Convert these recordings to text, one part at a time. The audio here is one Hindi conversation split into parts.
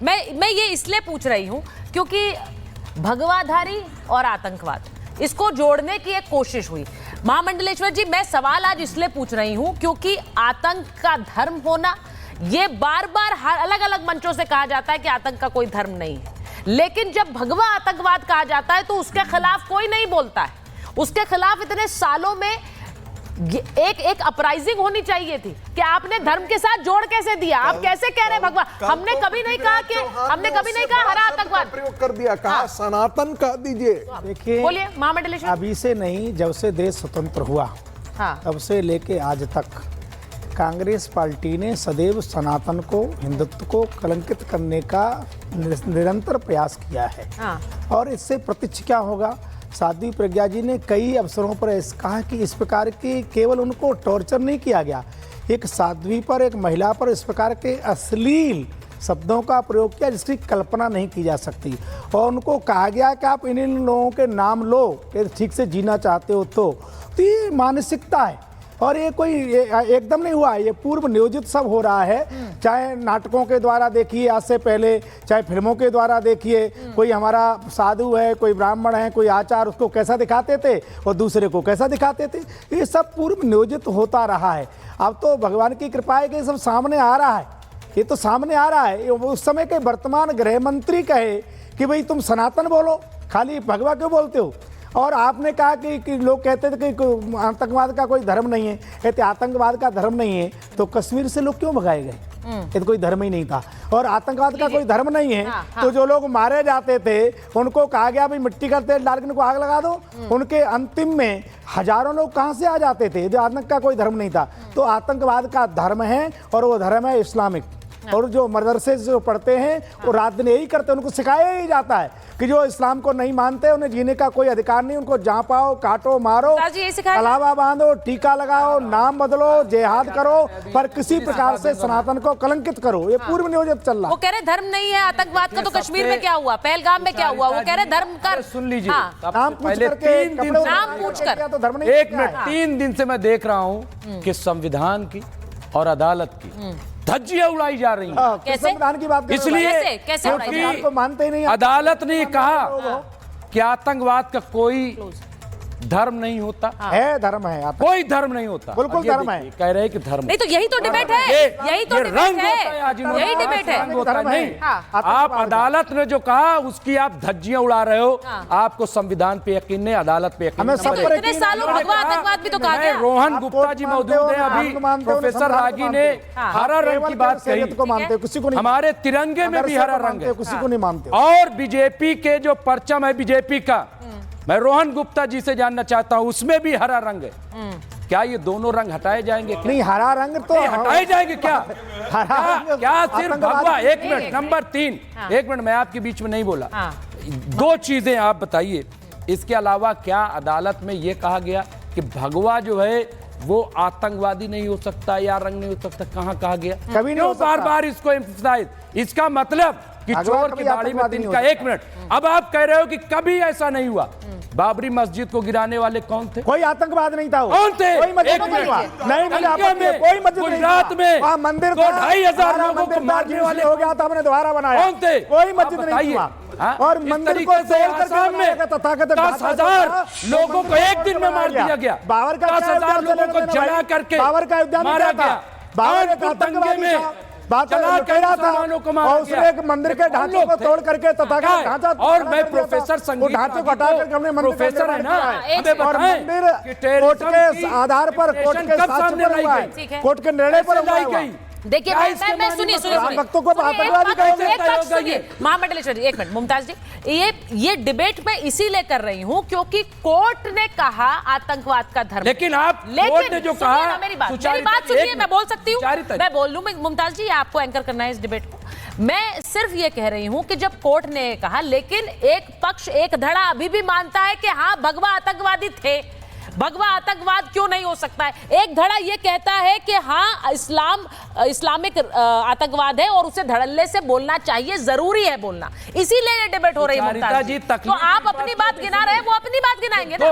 मैं ये इसलिए पूछ रही हूं क्योंकि भगवाधारी और आतंकवाद इसको जोड़ने की एक कोशिश हुई। महामंडलेश्वर जी, मैं सवाल आज इसलिए पूछ रही हूं क्योंकि आतंक का धर्म होना, ये बार बार हर अलग अलग मंचों से कहा जाता है कि आतंक का कोई धर्म नहीं है, लेकिन जब भगवा आतंकवाद कहा जाता है तो उसके खिलाफ कोई नहीं बोलता है। उसके खिलाफ इतने सालों में एक अपराइजिंग होनी चाहिए थी कि आपने धर्म के साथ जोड़ कैसे दिया। आप कैसे कह रहे हैं भगवा? हमने कभी नहीं कहा कि हरा आतंकवाद प्रयोग कर दिया, कहा सनातन कह दीजिए। देखिए, बोलिए महामंडलेश्वर। अभी से नहीं, जब से देश स्वतंत्र हुआ तब से लेके आज तक कांग्रेस पार्टी ने सदैव सनातन को, हिंदुत्व को कलंकित करने का निरंतर प्रयास किया है। और इससे प्रत्यक्ष क्या होगा? साध्वी प्रज्ञा जी ने कई अवसरों पर कहा कि इस प्रकार की केवल उनको टॉर्चर नहीं किया गया, एक साध्वी पर, एक महिला पर इस प्रकार के अश्लील शब्दों का प्रयोग किया जिसकी कल्पना नहीं की जा सकती। और उनको कहा गया कि आप इन लोगों के नाम लो, ठीक से जीना चाहते हो तो ये मानसिकता है। और ये कोई एकदम नहीं हुआ, ये पूर्व नियोजित सब हो रहा है। चाहे नाटकों के द्वारा देखिए आज से पहले, चाहे फिल्मों के द्वारा देखिए, कोई हमारा साधु है, कोई ब्राह्मण है, कोई आचार, उसको कैसा दिखाते थे और दूसरे को कैसा दिखाते थे। ये सब पूर्व नियोजित होता रहा है। अब तो भगवान की कृपा है कि ये सब सामने आ रहा है, ये तो सामने आ रहा है। उस समय के वर्तमान गृह मंत्री कहे कि भाई तुम सनातन बोलो, खाली भगवा क्यों बोलते हो? और आपने कहा कि लोग कहते थे कि आतंकवाद का कोई धर्म नहीं है, कहते आतंकवाद का धर्म नहीं है तो कश्मीर से लोग क्यों भगाए गए? ये तो कोई धर्म ही नहीं था। और आतंकवाद का कोई धर्म नहीं है तो जो लोग मारे जाते थे उनको कहा गया भाई मिट्टी का तेल डाल के उनको आग लगा दो, उनके अंतिम में हजारों लोग कहां से आ जाते थे? जो आतंक का कोई धर्म नहीं था। तो आतंकवाद का धर्म है और वो धर्म है इस्लामिक। और जो मदरसे जो पढ़ते हैं वो रात दिन यही करते हैं, उनको सिखाया ही जाता है कि जो इस्लाम को नहीं मानते उन्हें जीने का कोई अधिकार नहीं, उनको जहाँ पाओ काटो मारो, अलावा बांधो, टीका लगाओ, नाम बदलो, जिहाद करो, पर किसी प्रकार से सनातन को कलंकित करो। ये पूर्व नियोजित चल रहा। वो कह रहे धर्म नहीं है आतंकवाद का, तो कश्मीर में क्या हुआ, पहलगाम में क्या हुआ? वो कह रहे धर्म का। सुन लीजिए, नाम पूछकर तो धर्म नहीं। 1 मिनट, 3 दिन से मैं देख रहा हूँ कि संविधान की और अदालत की धज्जियां उड़ाई जा रही हैं। कैसे? संविधान की बात इसलिए कैसे संविधान को मानते ही नहीं। अदालत ने कहा कि आतंकवाद का कोई धर्म नहीं होता है, धर्म है, कोई धर्म नहीं होता। बिल्कुल धर्म है। कह रहे हैं कि धर्म नहीं, तो यही तो डिबेट है, यही तो डिबेट है, यही डिबेट है। नहीं, आप अदालत ने जो कहा उसकी आप धज्जियां उड़ा रहे हो। आपको संविधान पे यकीन नहीं, अदालत पे यकीन नहीं। इतने सालों भगवा आतंकवाद भी तो कहा गया। रोहन गुप्ता जी मौजूद हैं, अभी प्रोफेसर रागी ने हरा रंग की बात कही, किसी को नहीं। हमारे तिरंगे में भी हरा रंग है, किसी को नहीं मानते। और बीजेपी के जो परचम है बीजेपी का, मैं रोहन गुप्ता जी से जानना चाहता हूं, उसमें भी हरा रंग है। क्या ये दोनों रंग हटाए जाएंगे? नहीं, हरा रंग तो हटाए जाएंगे क्या? क्या सिर्फ भगवा? 1 मिनट, नंबर 3, 1 मिनट, मैं आपके बीच में नहीं बोला। 2 चीजें आप बताइए, इसके अलावा क्या अदालत में यह कहा गया कि भगवा जो है वो आतंकवादी नहीं हो सकता या रंग नहीं हो सकता? कहां कहा गया? कभी नहीं हो सकता। बार बार इसको एम्फसाइज, इसका मतलब कि चोर की दाढ़ी में तिनका। 1 मिनट, अब आप कह रहे हो कि कभी ऐसा नहीं हुआ। बाबरी मस्जिद को गिराने वाले कौन थे? कोई आतंकवाद नहीं था। कौन थे? कोई मस्जिद नहीं हुआ। नहीं, मुझे आपत्ति है, कोई मस्जिद नहीं। गुजरात में वहाँ मंदिर था, 2,500 लोगों को मारने वाले हो गया था, हमने दोबारा बनाया। कौन थे? कोई मस्जिद नहीं हुआ। और मंदिर को आसाम में 10,000 लोगों को एक दिन में मार दिया गया। 10,000 लोगों को जला करके बाबर का उद्यान मारा गया। बाबर का आतंकवादी में बात कह रहा था, और उसने एक मंदिर के ढांचे को तोड़ करके तथागत ढांचा, और मैं प्रोफेसर संगीत ढांचे को हटा करके हमने मंदिर प्रोफेसर है ना, और मंदिर कोर्ट के आधार पर, कोर्ट के साक्ष्य पर हुआ है, कोर्ट के निर्णय पर हुआ है। देखिए मैं सुनिए भक्तों को आतंकवादी कहोगे। महामंडलेश्वर जी, 1 मिनट, मुमताज जी, ये डिबेट मैं इसीलिए कर रही हूं क्योंकि कोर्ट ने कहा आतंकवाद का धर्म, लेकिन कोर्ट ने जो कहा, मेरी बात सुनिए, मैं बोल सकती हूँ, मैं बोल लूं। मुमताज जी, आपको एंकर करना है इस डिबेट को। मैं सिर्फ ये कह रही हूं कि जब कोर्ट ने कहा, लेकिन एक पक्ष एक धड़ा अभी भी मानता है कि हाँ भगवा आतंकवादी थे। भगवा आतंकवाद क्यों नहीं हो सकता है? एक धड़ा ये कहता है कि हाँ इस्लामिक आतंकवाद है और उसे धड़ल्ले से बोलना चाहिए, जरूरी है बोलना, इसीलिए ये डिबेट हो रही है। तो आप अपनी बात गिना रहे हैं, वो अपनी बात गिनाएंगे ना।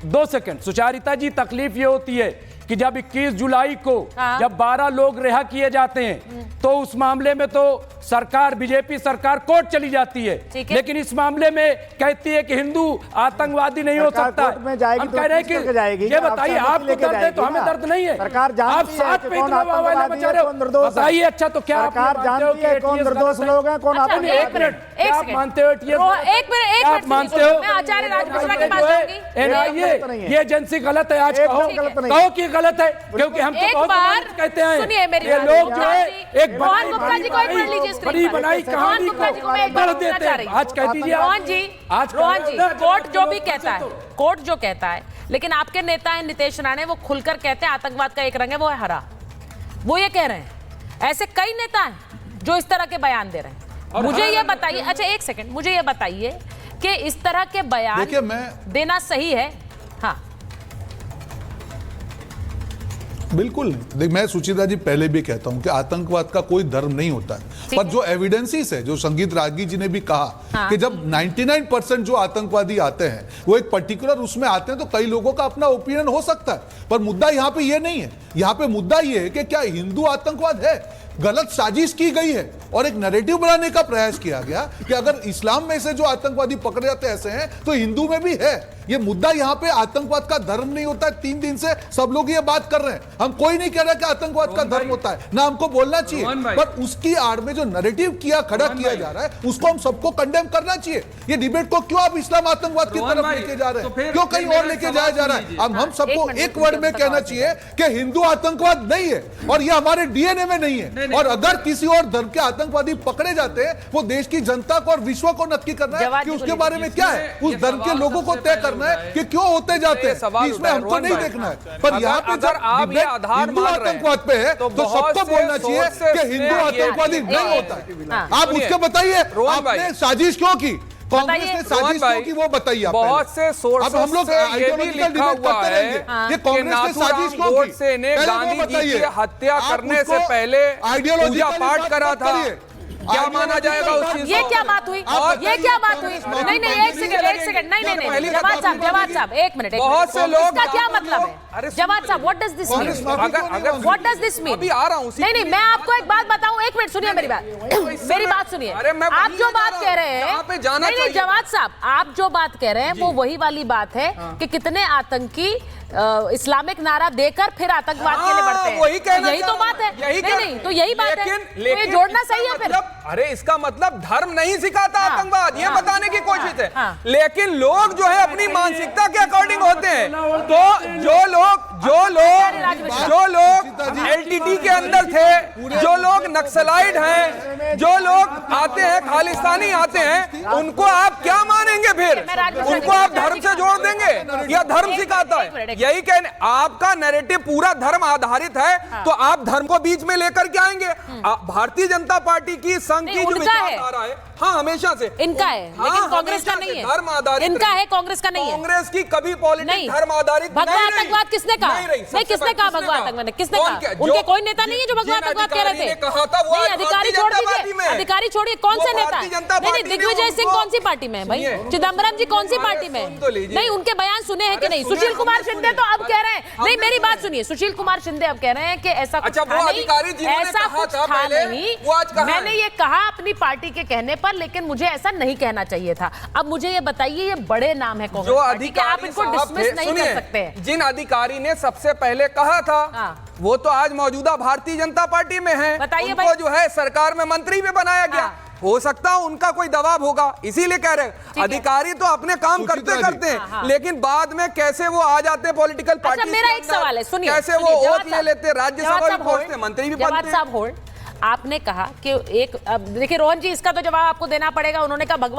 2 सेकंड। सुचारिता जी, तकलीफ ये होती है कि जब 21 जुलाई को जब 12 लोग रिहा किए जाते हैं तो उस मामले में तो सरकार, बीजेपी सरकार कोर्ट चली जाती है, ठीक है। लेकिन इस मामले में कहती है कि हिंदू आतंकवादी नहीं हो सरकार सकता। कोर्ट में जाएगी हम तो कह रहे हैं किस करके जाएगी? कि ये बताइए, आप आपको लेके दर्द है तो जाएगी हमें ना? दर्द नहीं है। सरकार आप जानती है साथ कि पे कौन इतना वाहवाही आतंकवादी मचा है, रहे हो। कौन निर्दोष है। बताइए, अच्छा तो क्या आप सरकार जानती है कौन निर्दोष लोग हैं, कौन अच्छा, आतंकवादी एक मिनट, क्या आप मानते हो ATS एक मिनट आप मानते हो? मैं आचार्य राजमिश्रा के पास जो है, जाऊंगी। NIA, ये एजेंसी गलत है, आज एकदम कहो गलत नहीं। कहो कि गलत है, क्योंकि हम तो एक बहुत बार गलत कहते हैं। सुनिए मेरी ये बात। लोग जो है एक रोहन गुप्ता जी को एक मिनट लीजिए स्क्रीन बड़ी पर। बनाई रोहन कहानी गुप्ता जी को मैं एक बार बढ़ बोलना देते चाह हैं। रही आज कह दीजिए रोहन जी, आज रोहन जी, कोर्ट जो भी लोग कहता है, तो- कोर्ट जो कहता है, लेकिन आपके नेता हैं नितेश राणे, वो खुलकर कहते हैं आतंकवाद का एक रंग है, वो है हरा। वो ये कह रहे हैं। ऐसे कई नेता हैं जो इस तरह के बयान दे रहे हैं। मुझे ये बताइए, अच्छा एक सेकंड, मुझे ये बताइए कि इस तरह के बयान देखिए, मैं देना सही है? हाँ, बिल्कुल नहीं। देख, मैं सुचिता जी पहले भी कहता हूं कि आतंकवाद का कोई धर्म नहीं होता है, पर जो एविडेंसेस है, जो संगीत रागी जी ने भी कहा कि जब 99% जो आतंकवादी आते हैं वो एक पर्टिकुलर उसमें आते हैं, तो कई लोगों का अपना ओपिनियन हो सकता है, पर मुद्दा यहाँ पे ये नहीं है। यहाँ पे मुद्दा ये है कि क्या हिंदू आतंकवाद है? गलत साजिश की गई है और एक नैरेटिव बनाने का प्रयास किया गया कि अगर इस्लाम में से जो आतंकवादी पकड़े जाते ऐसे हैं तो हिंदू में भी है। ये मुद्दा यहाँ पे आतंकवाद का धर्म नहीं होता है। 3 दिन से सब लोग ये बात कर रहे हैं। हम कोई नहीं कह रहा कि आतंकवाद का धर्म होता है, ना हमको बोलना चाहिए, पर उसकी आड़ में जो नैरेटिव खड़ा किया जा रहा है उसको हम सबको कंडेम करना चाहिए। ये डिबेट को क्यों आप इस्लाम आतंकवाद की तरफ लेके जा रहे हैं, क्यों कहीं और लेके जाया जा रहा है? अब हम सबको एक वर्ड में कहना चाहिए कि हिंदू आतंकवाद नहीं है और ये हमारे डीएनए में नहीं है। और अगर किसी और धर्म के आतंकवादी पकड़े जाते हैं, वो देश की जनता को और विश्व को नक्की करना है कि उसके बारे में क्या है, उस धर्म के लोगों को तय करना है कि क्यों होते जाते हैं। इसमें हमको नहीं देखना है। पर यहाँ पे जब हिंदू आतंकवाद पे है तो सबको बोलना चाहिए कि हिंदू आतंकवादी नहीं होता है। आप उसके बताइए आपने साजिश क्यों की, कांग्रेस ने साजिश क्यों की, वो बताइए आप। बहुत से सोर्सेस हम लोग से ये भी लिखा हुआ है ये कांग्रेस ने साजिश क्यों की? गोडसे ने गांधी जी की हत्या करने से पहले पूजा पाठ करा था। क्या माना जाएगा उस चीज? ये क्या बात हुई? ये क्या बात हुई? नहीं नहीं, एक सेकंड, नहीं, जवाद साहब, एक मिनट। बहुत से लोग, इसका क्या मतलब है? जवाद साहब, what does this mean? What does this mean? अभी आ रहा हूँ। नहीं, मैं आपको एक बात बताऊं, एक मिनट सुनिए मेरी बात, मेरी बात सुनिए। आप जो बात कह रहे हैं, नहीं, जवाद साहब, आप जो बात कह रहे हैं वो वही वाली बात है कि कितने आतंकी इस्लामिक नारा देकर फिर आतंकवाद के लिए बढ़ते हैं। वही कहना, यही तो बात है। नहीं, तो यही बात है। लेकिन ये जोड़ना सही है फिर। अरे इसका मतलब धर्म नहीं सिखाता आतंकवाद, ये बताने की कोशिश है। हाँ। लेकिन लोग जो है अपनी मानसिकता के अकॉर्डिंग होते हैं। तो जो लोग एलटीटी के अंदर थे, जो लोग नक्सलाइट हैं, जो लोग आते हैं खालिस्तानी आते हैं, उनको आप क्या मानेंगे फिर? उनको आप धर्म से जोड़ देंगे या धर्म सिखाता है? यही कहने, आपका नैरेटिव पूरा धर्म आधारित है, तो आप धर्म को बीच में लेकर के आएंगे। भारतीय जनता पार्टी की संघ की जो विचारधारा है, हाँ, हमेशा से इनका है, लेकिन कांग्रेस का नहीं है। धर्म आधारित इनका है, कांग्रेस का नहीं है। कांग्रेस की कभी पॉलिटिक्स धर्म आधारित भगवा आतंकवाद किसने कहा? नहीं, किसने कहा भगवा आतंकवाद? किसने कहा? उनके कोई नेता नहीं है जो भगवा आतंकवाद कह रहे थे। नहीं, अधिकारी छोड़ दीजिए, अधिकारी छोड़िए, कौन से नेता है? नहीं, दिग्विजय सिंह कौन सी पार्टी में है भाई? चिदम्बरम जी कौन सी पार्टी में है? नहीं, उनके बयान सुने हैं कि नहीं? सुशील कुमार शिंदे तो अब कह रहे हैं, नहीं मेरी बात सुनिए, सुशील कुमार शिंदे अब कह रहे हैं कि ऐसा कुछ था नहीं, ऐसा कुछ था नहीं। मैंने ये कहा अपनी पार्टी के कहने पर, लेकिन मुझे ऐसा नहीं कहना चाहिए था। अब मुझे ये बताइए, ये बड़े नाम है कांग्रेस पार्टी के, आप इनको डिसमिस नहीं कर सकते हैं। जिन अधिकारी ने सबसे पहले कहा था वो तो आज मौजूदा भारतीय जनता पार्टी में है। बताइए उनको जो है सरकार में मंत्री भी बनाया गया। हो सकता है उनका कोई दबाव होगा, इसीलिए कह रहे अधिकारी तो अपने काम करते करते हैं, लेकिन बाद में कैसे वो आ जाते हैं पॉलिटिकल पार्टी। अच्छा, मेरा एक सवाल है, सुनिए, कैसे वो वोट ले लेते, राज्यसभा में पहुंचते, मंत्री भी बनते हैं। आपने कहा कि एक, देखिए रोहन जी, इसका तो जवाब आपको देना पड़ेगा। उन्होंने कहा भगवान